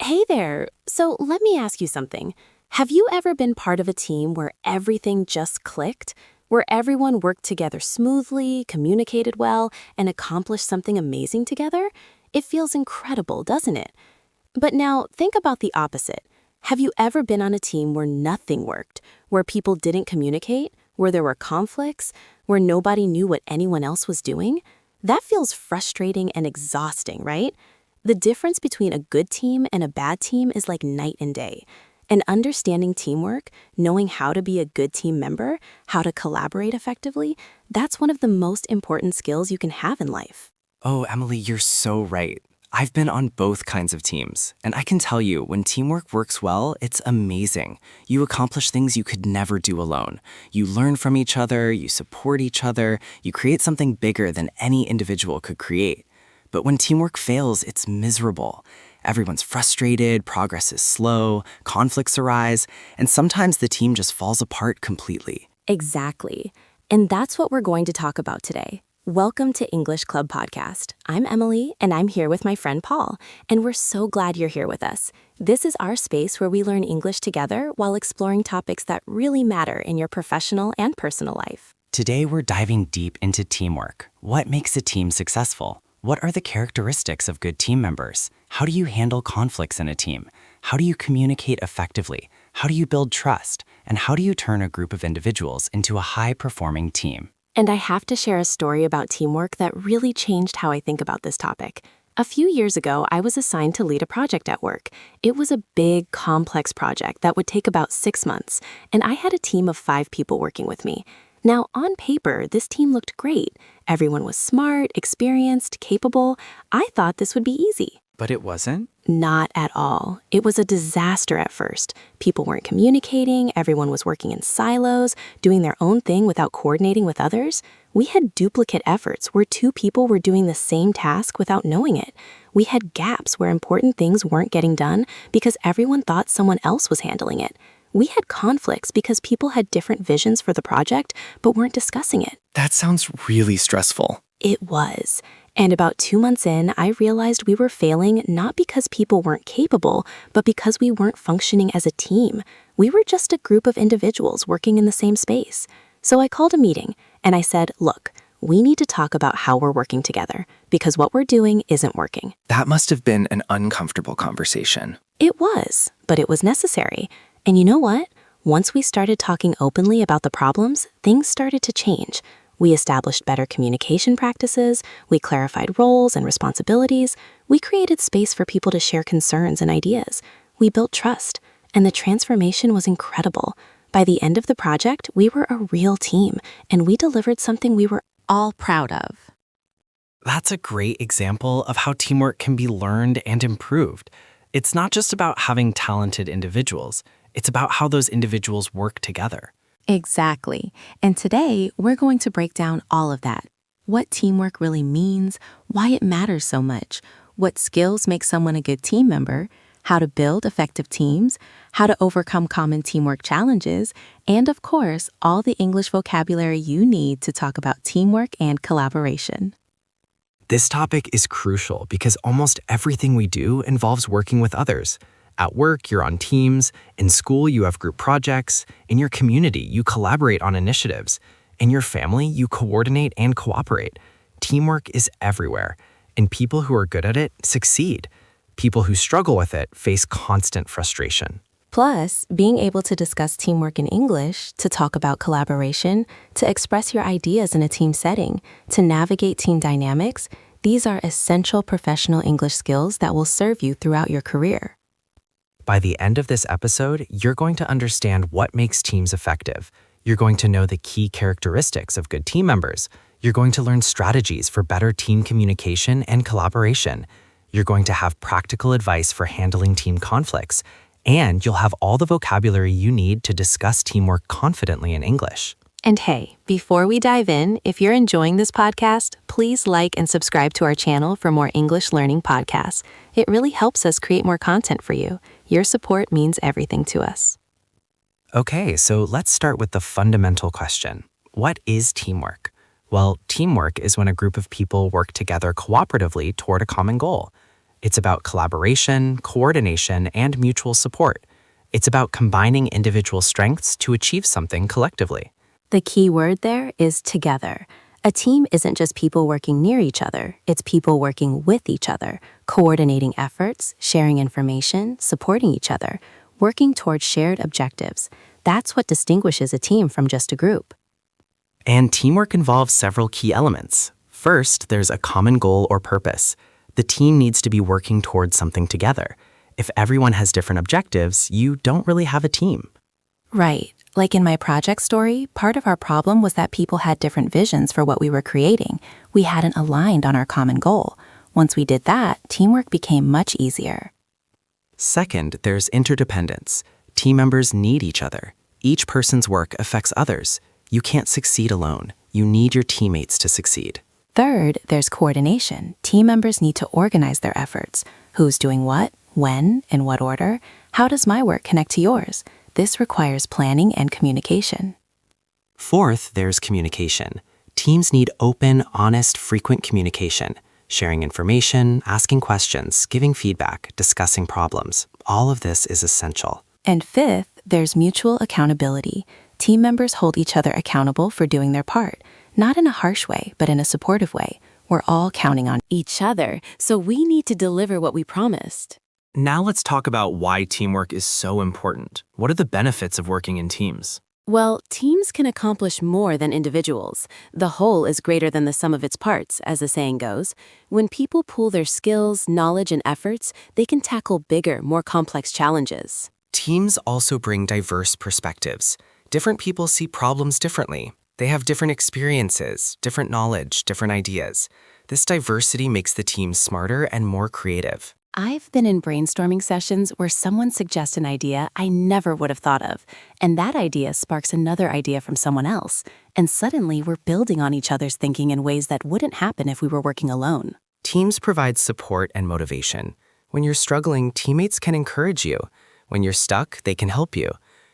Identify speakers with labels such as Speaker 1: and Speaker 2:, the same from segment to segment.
Speaker 1: Hey there. So let me ask you something. Have you ever been part of a team where everything just clicked? Where everyone worked together smoothly, communicated well, and accomplished something amazing together? It feels incredible, doesn't it? But now think about the opposite. Have you ever been on a team where nothing worked, where people didn't communicate, where there were conflicts, where nobody knew what anyone else was doing? That feels frustrating and exhausting, right? The difference between a good team and a bad team is like night and day. And understanding teamwork, knowing how to be a good team member, how to collaborate effectively, that's one of the most important skills you can have in life.
Speaker 2: Oh, Emily, you're so right. I've been on both kinds of teams, and I can tell you, when teamwork works well, it's amazing. You accomplish things you could never do alone. You learn from each other, you support each other, you create something bigger than any individual could create. But when teamwork fails, it's miserable. Everyone's frustrated, progress is slow, conflicts arise, and sometimes the team just falls apart completely.
Speaker 1: Exactly. And that's what we're going to talk about today. Welcome to English Club Podcast. I'm Emily, and I'm here with my friend Paul, and we're so glad you're here with us. This is our space where we learn English together while exploring topics that really matter in your professional and personal life.
Speaker 2: Today, we're diving deep into teamwork. What makes a team successful? What are the characteristics of good team members? How do you handle conflicts in a team? How do you communicate effectively? How do you build trust? And how do you turn a group of individuals into a high-performing team?
Speaker 1: And I have to share a story about teamwork that really changed how I think about this topic. A few years ago, I was assigned to lead a project at work. It was a big, complex project that would take about 6 months, and I had a team of 5 people working with me. Now, on paper, this team looked great. Everyone was smart, experienced, capable. I thought this would be easy.
Speaker 2: But it wasn't?
Speaker 1: Not at all. It was a disaster at first. People weren't communicating, everyone was working in silos, doing their own thing without coordinating with others. We had duplicate efforts where 2 people were doing the same task without knowing it. We had gaps where important things weren't getting done because everyone thought someone else was handling it. We had conflicts because people had different visions for the project but weren't discussing it.
Speaker 3: That sounds really stressful.
Speaker 1: It was. And about 2 months in, I realized we were failing not because people weren't capable, but because we weren't functioning as a team. We were just a group of individuals working in the same space. So I called a meeting, and I said, look, we need to talk about how we're working together, because what we're doing isn't working.
Speaker 3: That must have been an uncomfortable conversation.
Speaker 1: It was, but it was necessary. And you know what? Once we started talking openly about the problems, things started to change. We established better communication practices, we clarified roles and responsibilities, we created space for people to share concerns and ideas. We built trust, and the transformation was incredible. By the end of the project, we were a real team, and we delivered something we were all proud of.
Speaker 2: That's a great example of how teamwork can be learned and improved. It's not just about having talented individuals, it's about how those individuals work together.
Speaker 1: Exactly. And today, we're going to break down all of that. What teamwork really means, why it matters so much, what skills make someone a good team member, how to build effective teams, how to overcome common teamwork challenges, and of course, all the English vocabulary you need to talk about teamwork and collaboration.
Speaker 2: This topic is crucial because almost everything we do involves working with others. At work, you're on teams. In school, you have group projects. In your community, you collaborate on initiatives. In your family, you coordinate and cooperate. Teamwork is everywhere, and people who are good at it succeed. People who struggle with it face constant frustration.
Speaker 1: Plus, being able to discuss teamwork in English, to talk about collaboration, to express your ideas in a team setting, to navigate team dynamics, these are essential professional English skills that will serve you throughout your career.
Speaker 2: By the end of this episode, you're going to understand what makes teams effective. You're going to know the key characteristics of good team members. You're going to learn strategies for better team communication and collaboration. You're going to have practical advice for handling team conflicts. And you'll have all the vocabulary you need to discuss teamwork confidently in English.
Speaker 1: And hey, before we dive in, if you're enjoying this podcast, please like and subscribe to our channel for more English learning podcasts. It really helps us create more content for you. Your support means everything to us.
Speaker 2: Okay, so let's start with the fundamental question. What is teamwork? Well, teamwork is when a group of people work together cooperatively toward a common goal. It's about collaboration, coordination, and mutual support. It's about combining individual strengths to achieve something collectively.
Speaker 1: The key word there is together. A team isn't just people working near each other, it's people working with each other, coordinating efforts, sharing information, supporting each other, working towards shared objectives. That's what distinguishes a team from just a group.
Speaker 2: And teamwork involves several key elements. First, there's a common goal or purpose. The team needs to be working towards something together. If everyone has different objectives, you don't really have a team.
Speaker 1: Right. Like in my project story, part of our problem was that people had different visions for what we were creating. We hadn't aligned on our common goal. Once we did that, teamwork became much easier.
Speaker 2: Second, there's interdependence. Team members need each other. Each person's work affects others. You can't succeed alone. You need your teammates to succeed.
Speaker 1: Third, there's coordination. Team members need to organize their efforts. Who's doing what, when, in what order? How does my work connect to yours? This requires planning and communication.
Speaker 2: Fourth, there's communication. Teams need open, honest, frequent communication. Sharing information, asking questions, giving feedback, discussing problems. All of this is essential.
Speaker 1: And fifth, there's mutual accountability. Team members hold each other accountable for doing their part, not in a harsh way, but in a supportive way. We're all counting on each other, so we need to deliver what we promised.
Speaker 4: Now let's talk about why teamwork is so important. What are the benefits of working in teams?
Speaker 1: Well, teams can accomplish more than individuals. The whole is greater than the sum of its parts, as the saying goes. When people pool their skills, knowledge, and efforts, they can tackle bigger, more complex challenges.
Speaker 2: Teams also bring diverse perspectives. Different people see problems differently. They have different experiences, different knowledge, different ideas. This diversity makes the team smarter and more creative.
Speaker 1: I've been in brainstorming sessions where someone suggests an idea I never would have thought of, and that idea sparks another idea from someone else, and suddenly we're building on each other's thinking in ways that wouldn't happen if we were working alone.
Speaker 2: Teams provide support and motivation. When you're struggling, teammates can encourage you. When you're stuck, they can help you.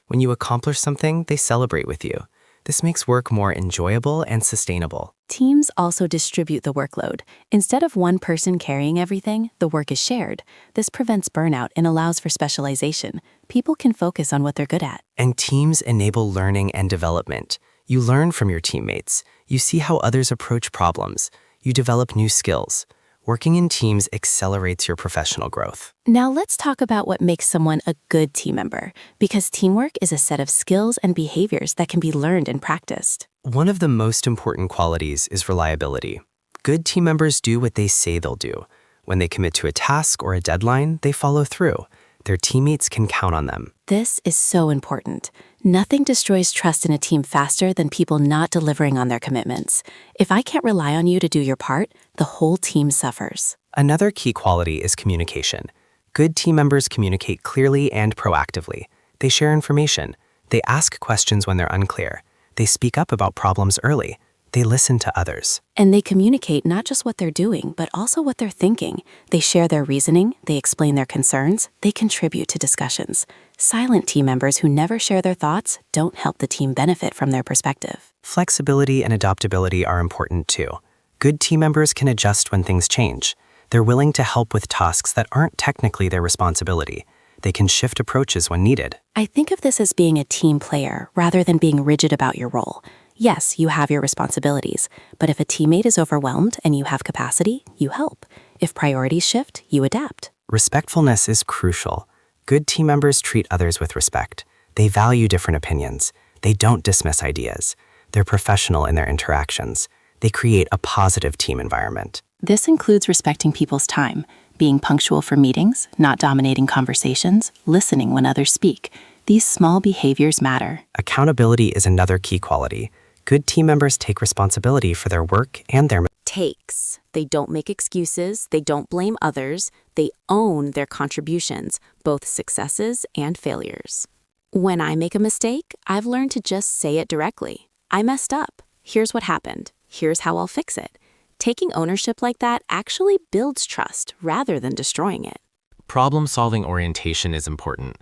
Speaker 2: When you accomplish something, they celebrate with you. This makes work more enjoyable and sustainable.
Speaker 1: Teams also distribute the workload. Instead of one person carrying everything, the work is shared. This prevents burnout and allows for specialization. People can focus on what they're good at.
Speaker 2: And teams enable learning and development. You learn from your teammates. You see how others approach problems. You develop new skills. Working in teams accelerates your professional growth.
Speaker 1: Now let's talk about what makes someone a good team member, because teamwork is a set of skills and behaviors that can be learned and practiced.
Speaker 2: One of the most important qualities is reliability. Good team members do what they say they'll do. When they commit to a task or a deadline, they follow through. Their teammates can count on them.
Speaker 1: This is so important. Nothing destroys trust in a team faster than people not delivering on their commitments. If I can't rely on you to do your part, the whole team suffers.
Speaker 2: Another key quality is communication. Good team members communicate clearly and proactively. They share information. They ask questions when they're unclear. They speak up about problems early. They listen to others.
Speaker 1: And they communicate not just what they're doing, but also what they're thinking. They share their reasoning, they explain their concerns, they contribute to discussions. Silent team members who never share their thoughts don't help the team benefit from their perspective.
Speaker 2: Flexibility and adaptability are important too. Good team members can adjust when things change. They're willing to help with tasks that aren't technically their responsibility. They can shift approaches when needed.
Speaker 1: I think of this as being a team player rather than being rigid about your role. Yes, you have your responsibilities, but if a teammate is overwhelmed and you have capacity, you help. If priorities shift, you adapt.
Speaker 2: Respectfulness is crucial. Good team members treat others with respect. They value different opinions. They don't dismiss ideas. They're professional in their interactions. They create a positive team environment.
Speaker 1: This includes respecting people's time, being punctual for meetings, not dominating conversations, listening when others speak. These small behaviors matter.
Speaker 2: Accountability is another key quality. Good team members take responsibility for their work and their
Speaker 1: Takes. They don't make excuses, they don't blame others, they own their contributions, both successes and failures. When I make a mistake, I've learned to just say it directly. I messed up. Here's what happened. Here's how I'll fix it. Taking ownership like that actually builds trust rather than destroying it.
Speaker 4: Problem-solving orientation is important.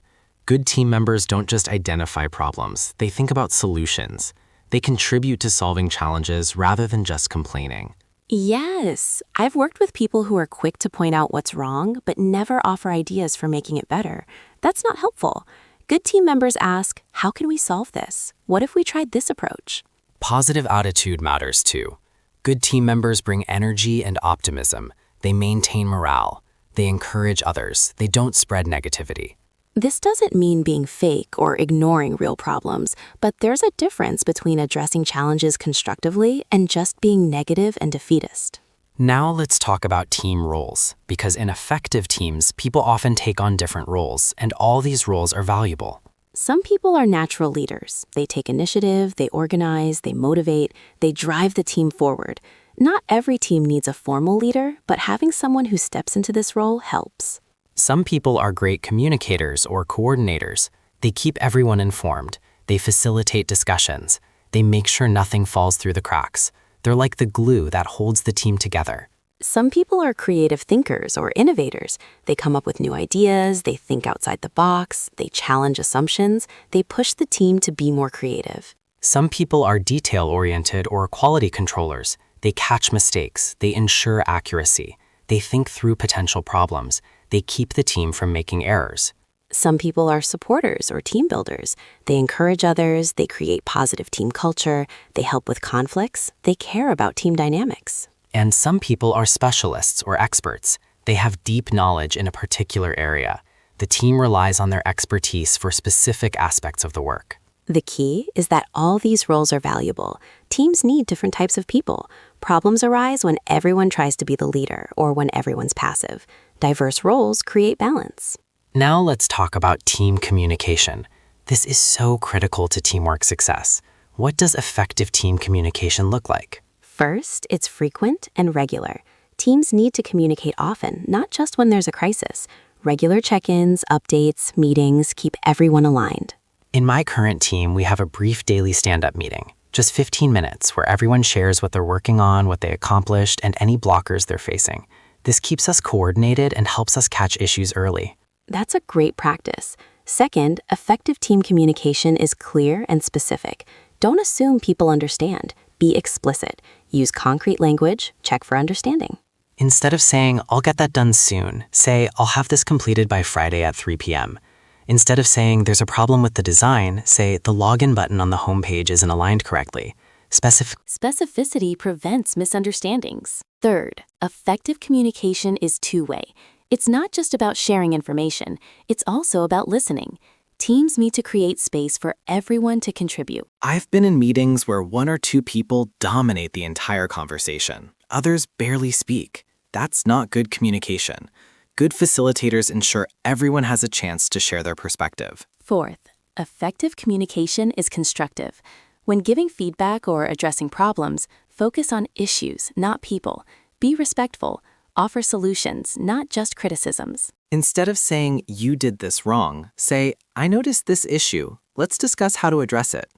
Speaker 4: Good team members don't just identify problems, they think about solutions. They contribute to solving challenges rather than just complaining.
Speaker 1: Yes, I've worked with people who are quick to point out what's wrong, but never offer ideas for making it better. That's not helpful. Good team members ask, how can we solve this? What if we tried this approach?
Speaker 4: Positive attitude matters too. Good team members bring energy and optimism. They maintain morale. They encourage others. They don't spread negativity.
Speaker 1: This doesn't mean being fake or ignoring real problems, but there's a difference between addressing challenges constructively and just being negative and defeatist.
Speaker 4: Now let's talk about team roles, because in effective teams, people often take on different roles, and all these roles are valuable.
Speaker 1: Some people are natural leaders. They take initiative, they organize, they motivate, they drive the team forward. Not every team needs a formal leader, but having someone who steps into this role helps.
Speaker 4: Some people are great communicators or coordinators. They keep everyone informed. They facilitate discussions. They make sure nothing falls through the cracks. They're like the glue that holds the team together.
Speaker 1: Some people are creative thinkers or innovators. They come up with new ideas, they think outside the box, they challenge assumptions, they push the team to be more creative.
Speaker 4: Some people are detail-oriented or quality controllers. They catch mistakes. They ensure accuracy. They think through potential problems. They keep the team from making errors.
Speaker 1: Some people are supporters or team builders. They encourage others, they create positive team culture, they help with conflicts, they care about team dynamics.
Speaker 4: And some people are specialists or experts. They have deep knowledge in a particular area. The team relies on their expertise for specific aspects of the work.
Speaker 1: The key is that all these roles are valuable. Teams need different types of people. Problems arise when everyone tries to be the leader or when everyone's passive. Diverse roles create balance.
Speaker 4: Now let's talk about team communication. This is so critical to teamwork success. What does effective team communication look like?
Speaker 1: First, it's frequent and regular. Teams need to communicate often, not just when there's a crisis. Regular check-ins, updates, meetings keep everyone aligned.
Speaker 4: In my current team, we have a brief daily stand-up meeting, just 15 minutes, where everyone shares what they're working on, what they accomplished, and any blockers they're facing. This keeps us coordinated and helps us catch issues early.
Speaker 1: That's a great practice. Second, effective team communication is clear and specific. Don't assume people understand. Be explicit. Use concrete language. Check for understanding.
Speaker 4: Instead of saying, "I'll get that done soon," say, "I'll have this completed by Friday at 3 p.m. Instead of saying, "There's a problem with the design," say, "The login button on the homepage isn't aligned correctly."
Speaker 1: Specificity prevents misunderstandings. Third, effective communication is two-way. It's not just about sharing information, it's also about listening. Teams need to create space for everyone to contribute.
Speaker 2: I've been in meetings where one or two people dominate the entire conversation. Others barely speak. That's not good communication. Good facilitators ensure everyone has a chance to share their perspective.
Speaker 1: Fourth, effective communication is constructive. When giving feedback or addressing problems, focus on issues, not people. Be respectful. Offer solutions, not just criticisms.
Speaker 2: Instead of saying, "You did this wrong," say, "I noticed this issue. Let's discuss how to address it."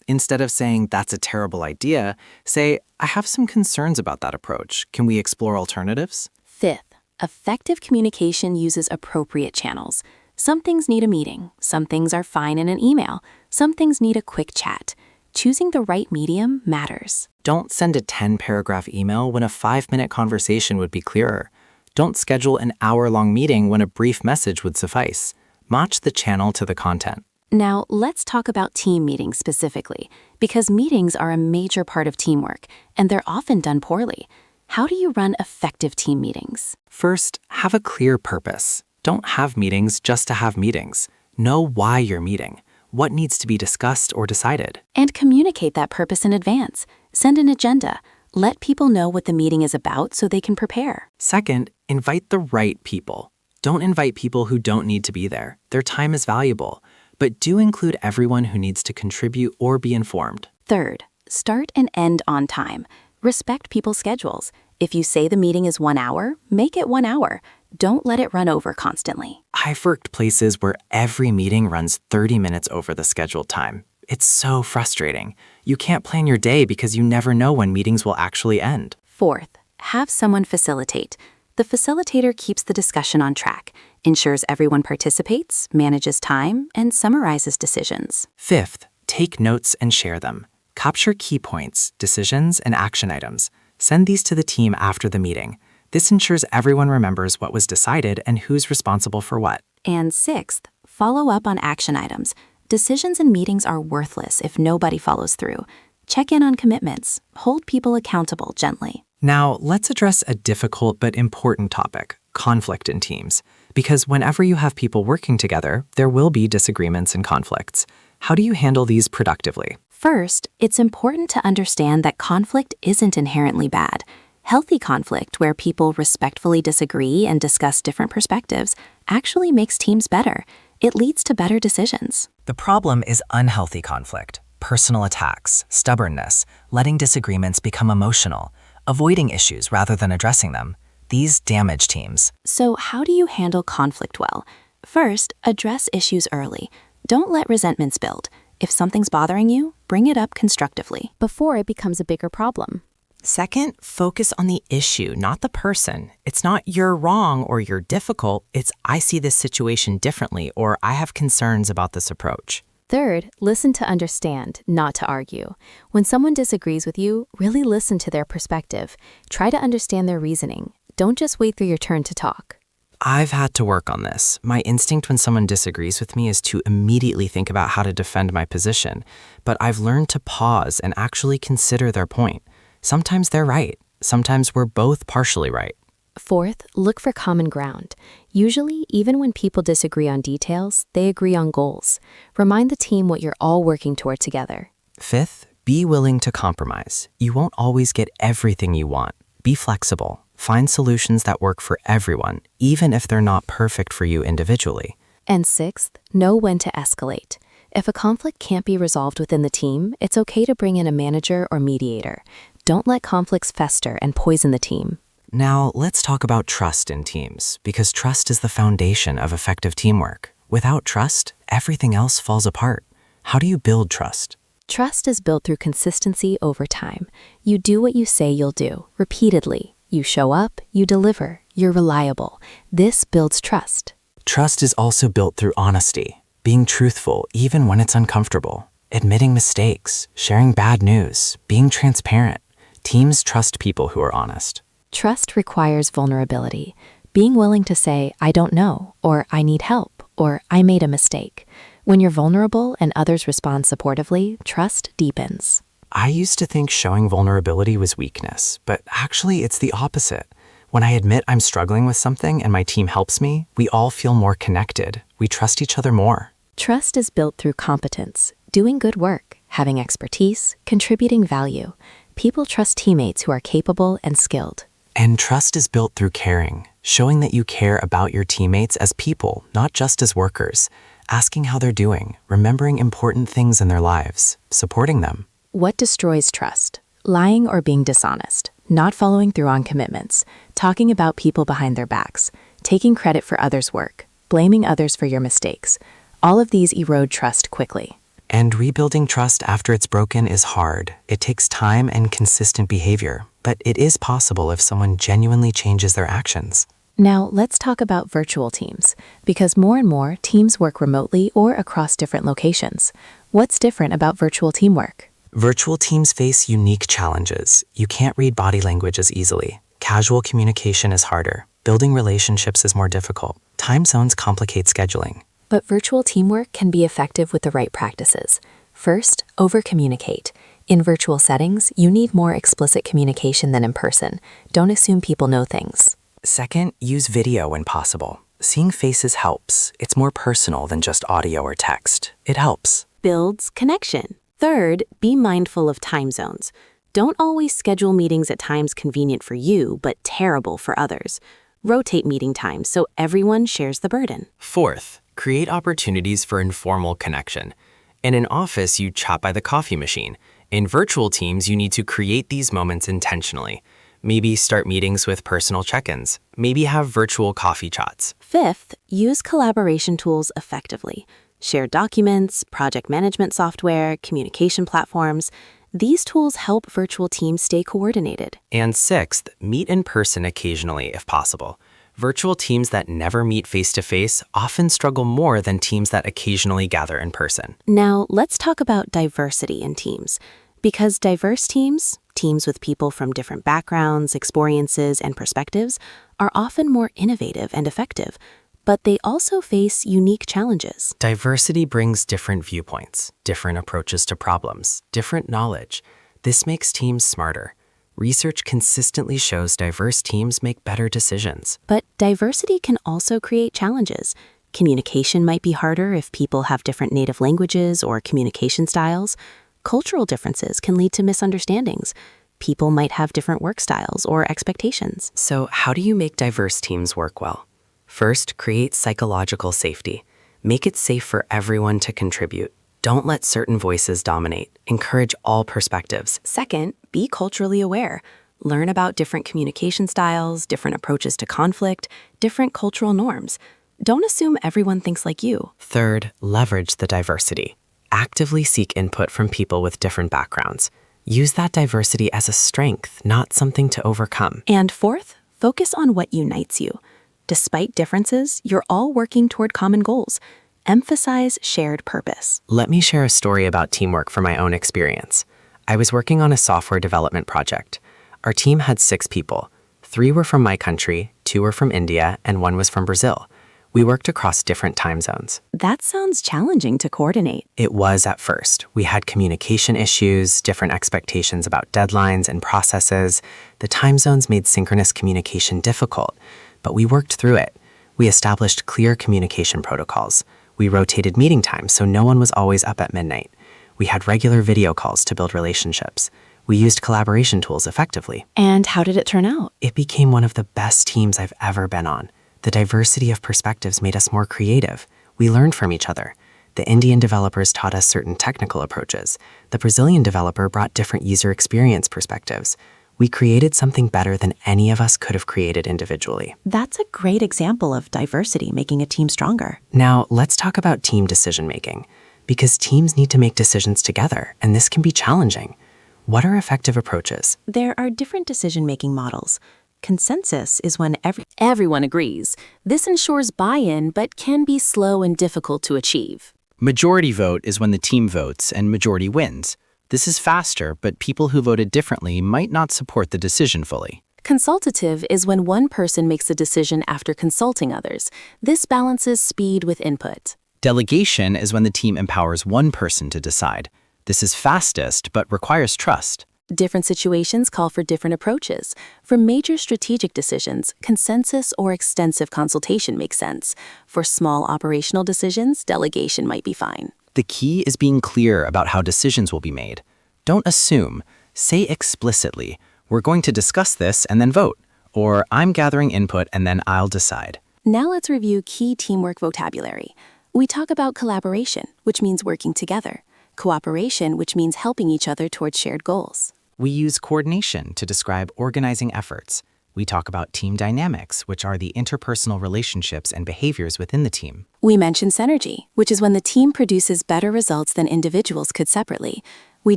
Speaker 2: Instead of saying, "That's a terrible idea," say, "I have some concerns about that approach. Can we explore alternatives?"
Speaker 1: Fifth, effective communication uses appropriate channels. Some things need a meeting. Some things are fine in an email. Some things need a quick chat. Choosing the right medium matters.
Speaker 2: Don't send a 10-paragraph email when a 5-minute conversation would be clearer. Don't schedule an hour-long meeting when a brief message would suffice. Match the channel to the content.
Speaker 1: Now, let's talk about team meetings specifically, because meetings are a major part of teamwork, and they're often done poorly. How do you run effective team meetings?
Speaker 2: First, have a clear purpose. Don't have meetings just to have meetings. Know why you're meeting. What needs to be discussed or decided?
Speaker 1: And communicate that purpose in advance. Send an agenda. Let people know what the meeting is about so they can prepare.
Speaker 2: Second, invite the right people. Don't invite people who don't need to be there. Their time is valuable. But do include everyone who needs to contribute or be informed.
Speaker 1: Third, start and end on time. Respect people's schedules. If you say the meeting is 1 hour, make it 1 hour. Don't let it run over constantly.
Speaker 2: I've worked places where every meeting runs 30 minutes over the scheduled time. It's so frustrating. You can't plan your day because you never know when meetings will actually end.
Speaker 1: Fourth, have someone facilitate. The facilitator keeps the discussion on track, ensures everyone participates, manages time, and summarizes decisions.
Speaker 2: Fifth, take notes and share them. Capture key points, decisions, and action items.
Speaker 4: Send these to the team after the meeting. This ensures everyone remembers what was decided and who's responsible for what.
Speaker 1: And sixth, follow up on action items. Decisions in meetings are worthless if nobody follows through. Check in on commitments. Hold people accountable gently.
Speaker 4: Now, let's address a difficult but important topic, conflict in teams. Because whenever you have people working together, there will be disagreements and conflicts. How do you handle these productively?
Speaker 1: First, it's important to understand that conflict isn't inherently bad. Healthy conflict, where people respectfully disagree and discuss different perspectives, actually makes teams better. It leads to better decisions.
Speaker 2: The problem is unhealthy conflict, personal attacks, stubbornness, letting disagreements become emotional, avoiding issues rather than addressing them. These damage teams.
Speaker 1: So how do you handle conflict well? First, address issues early. Don't let resentments build. If something's bothering you, bring it up constructively before it becomes a bigger problem.
Speaker 5: Second, focus on the issue, not the person. It's not you're wrong or you're difficult. It's I see this situation differently or I have concerns about this approach.
Speaker 1: Third, listen to understand, not to argue. When someone disagrees with you, really listen to their perspective. Try to understand their reasoning. Don't just wait for your turn to talk.
Speaker 4: I've had to work on this. My instinct when someone disagrees with me is to immediately think about how to defend my position. But I've learned to pause and actually consider their point. Sometimes they're right. Sometimes we're both partially right.
Speaker 1: Fourth, look for common ground. Usually, even when people disagree on details, they agree on goals. Remind the team what you're all working toward together.
Speaker 4: Fifth, be willing to compromise. You won't always get everything you want. Be flexible. Find solutions that work for everyone, even if they're not perfect for you individually.
Speaker 1: And sixth, know when to escalate. If a conflict can't be resolved within the team, it's okay to bring in a manager or mediator. Don't let conflicts fester and poison the team.
Speaker 4: Now, let's talk about trust in teams, because trust is the foundation of effective teamwork. Without trust, everything else falls apart. How do you build trust?
Speaker 1: Trust is built through consistency over time. You do what you say you'll do, repeatedly. You show up, you deliver, you're reliable. This builds trust.
Speaker 4: Trust is also built through honesty, being truthful even when it's uncomfortable, admitting mistakes, sharing bad news, being transparent. Teams trust people who are honest.
Speaker 1: Trust requires vulnerability, being willing to say, I don't know, or I need help, or I made a mistake. When you're vulnerable and others respond supportively, trust deepens.
Speaker 4: I used to think showing vulnerability was weakness, but actually it's the opposite. When I admit I'm struggling with something and my team helps me, we all feel more connected. We trust each other more.
Speaker 1: Trust is built through competence, doing good work, having expertise, contributing value. People trust teammates who are capable and skilled.
Speaker 4: And trust is built through caring, showing that you care about your teammates as people, not just as workers, asking how they're doing, remembering important things in their lives, supporting them.
Speaker 1: What destroys trust? Lying or being dishonest, not following through on commitments, talking about people behind their backs, taking credit for others' work, blaming others for your mistakes. All of these erode trust quickly.
Speaker 4: And rebuilding trust after it's broken is hard. It takes time and consistent behavior, but it is possible if someone genuinely changes their actions.
Speaker 1: Now, let's talk about virtual teams, because more and more teams work remotely or across different locations. What's different about virtual teamwork?
Speaker 4: Virtual teams face unique challenges. You can't read body language as easily. Casual communication is harder. Building relationships is more difficult. Time zones complicate scheduling.
Speaker 1: But virtual teamwork can be effective with the right practices. First, over-communicate. In virtual settings, you need more explicit communication than in person. Don't assume people know things.
Speaker 4: Second, use video when possible. Seeing faces helps. It's more personal than just audio or text. It helps.
Speaker 1: Builds connection. Third, be mindful of time zones. Don't always schedule meetings at times convenient for you, but terrible for others. Rotate meeting times so everyone shares the burden.
Speaker 2: Fourth, create opportunities for informal connection. In an office, you chat by the coffee machine. In virtual teams, you need to create these moments intentionally. Maybe start meetings with personal check-ins. Maybe have virtual coffee chats.
Speaker 1: Fifth, use collaboration tools effectively. Share documents, project management software, communication platforms. These tools help virtual teams stay coordinated.
Speaker 2: And sixth, meet in person occasionally if possible. Virtual teams that never meet face-to-face often struggle more than teams that occasionally gather in person.
Speaker 1: Now, let's talk about diversity in teams. Because diverse teams Teams with people from different backgrounds, experiences, and perspectives are often more innovative and effective, but they also face unique challenges.
Speaker 4: Diversity brings different viewpoints, different approaches to problems, different knowledge. This makes teams smarter. Research consistently shows diverse teams make better decisions.
Speaker 1: But diversity can also create challenges. Communication might be harder if people have different native languages or communication styles. Cultural differences can lead to misunderstandings. People might have different work styles or expectations.
Speaker 4: So, how do you make diverse teams work well? First, create psychological safety. Make it safe for everyone to contribute. Don't let certain voices dominate. Encourage all perspectives.
Speaker 1: Second, be culturally aware. Learn about different communication styles, different approaches to conflict, different cultural norms. Don't assume everyone thinks like you.
Speaker 4: Third, leverage the diversity. Actively seek input from people with different backgrounds. Use that diversity as a strength, not something to overcome.
Speaker 1: And fourth, focus on what unites you. Despite differences, you're all working toward common goals. Emphasize shared purpose.
Speaker 4: Let me share a story about teamwork from my own experience. I was working on a software development project. Our team had 6 people. 3 were from my country, 2 were from India, and 1 was from Brazil. We worked across different time zones.
Speaker 1: That sounds challenging to coordinate.
Speaker 4: It was at first. We had communication issues, different expectations about deadlines and processes. The time zones made synchronous communication difficult, but we worked through it. We established clear communication protocols. We rotated meeting times so no one was always up at midnight. We had regular video calls to build relationships. We used collaboration tools effectively.
Speaker 1: And how did it turn out?
Speaker 4: It became one of the best teams I've ever been on. The diversity of perspectives made us more creative. We learned from each other. The Indian developers taught us certain technical approaches. The Brazilian developer brought different user experience perspectives. We created something better than any of us could have created individually.
Speaker 1: That's a great example of diversity making a team stronger.
Speaker 4: Now, let's talk about team decision-making. Because teams need to make decisions together, and this can be challenging. What are effective approaches?
Speaker 1: There are different decision-making models. Consensus is when everyone agrees. This ensures buy-in, but can be slow and difficult to achieve.
Speaker 6: Majority vote is when the team votes and majority wins. This is faster, but people who voted differently might not support the decision fully.
Speaker 1: Consultative is when one person makes a decision after consulting others. This balances speed with input.
Speaker 6: Delegation is when the team empowers one person to decide. This is fastest, but requires trust.
Speaker 1: Different situations call for different approaches. For major strategic decisions, consensus or extensive consultation makes sense. For small operational decisions, delegation might be fine.
Speaker 6: The key is being clear about how decisions will be made. Don't assume. Say explicitly, we're going to discuss this and then vote. Or I'm gathering input and then I'll decide.
Speaker 1: Now let's review key teamwork vocabulary. We talk about collaboration, which means working together. Cooperation, which means helping each other towards shared goals.
Speaker 6: We use coordination to describe organizing efforts. We talk about team dynamics, which are the interpersonal relationships and behaviors within the team.
Speaker 1: We mention synergy, which is when the team produces better results than individuals could separately. We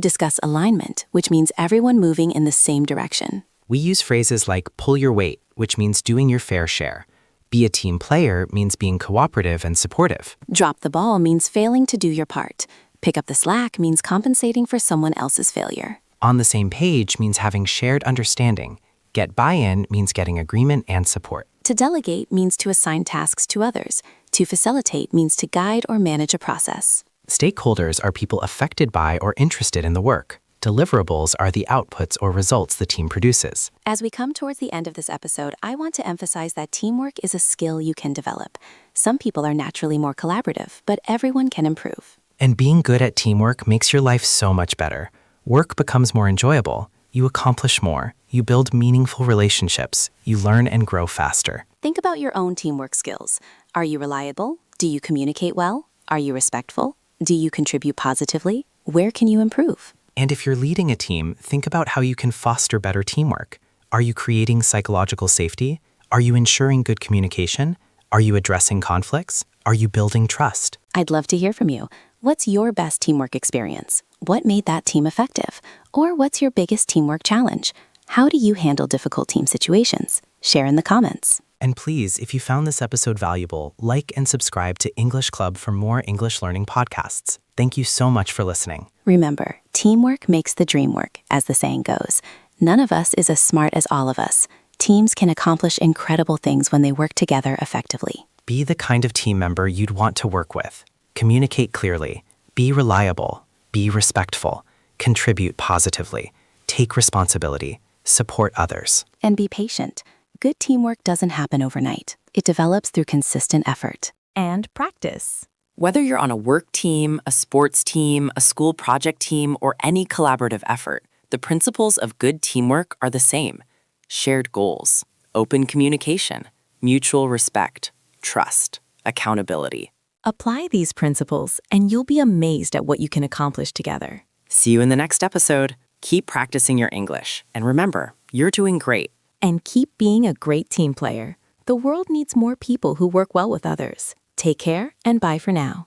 Speaker 1: discuss alignment, which means everyone moving in the same direction.
Speaker 6: We use phrases like pull your weight, which means doing your fair share. Be a team player means being cooperative and supportive.
Speaker 1: Drop the ball means failing to do your part. Pick up the slack means compensating for someone else's failure.
Speaker 6: On the same page means having shared understanding. Get buy-in means getting agreement and support.
Speaker 1: To delegate means to assign tasks to others. To facilitate means to guide or manage a process.
Speaker 6: Stakeholders are people affected by or interested in the work. Deliverables are the outputs or results the team produces.
Speaker 1: As we come towards the end of this episode, I want to emphasize that teamwork is a skill you can develop. Some people are naturally more collaborative, but everyone can improve.
Speaker 6: And being good at teamwork makes your life so much better. Work becomes more enjoyable. You accomplish more. You build meaningful relationships. You learn and grow faster.
Speaker 1: Think about your own teamwork skills. Are you reliable? Do you communicate well? Are you respectful? Do you contribute positively? Where can you improve?
Speaker 6: And if you're leading a team, think about how you can foster better teamwork. Are you creating psychological safety? Are you ensuring good communication? Are you addressing conflicts? Are you building trust?
Speaker 1: I'd love to hear from you. What's your best teamwork experience? What made that team effective? Or what's your biggest teamwork challenge? How do you handle difficult team situations? Share in the comments.
Speaker 6: And please, if you found this episode valuable, like and subscribe to English Club for more English learning podcasts. Thank you so much for listening.
Speaker 1: Remember, teamwork makes the dream work, as the saying goes. None of us is as smart as all of us. Teams can accomplish incredible things when they work together effectively.
Speaker 6: Be the kind of team member you'd want to work with. Communicate clearly. Be reliable. Be respectful. Contribute positively. Take responsibility. Support others.
Speaker 1: And be patient. Good teamwork doesn't happen overnight. It develops through consistent effort.
Speaker 7: And practice.
Speaker 2: Whether you're on a work team, a sports team, a school project team, or any collaborative effort, the principles of good teamwork are the same. Shared goals, open communication, mutual respect, trust, accountability.
Speaker 7: Apply these principles, and you'll be amazed at what you can accomplish together.
Speaker 2: See you in the next episode. Keep practicing your English. And remember, you're doing great.
Speaker 7: And keep being a great team player. The world needs more people who work well with others. Take care, and bye for now.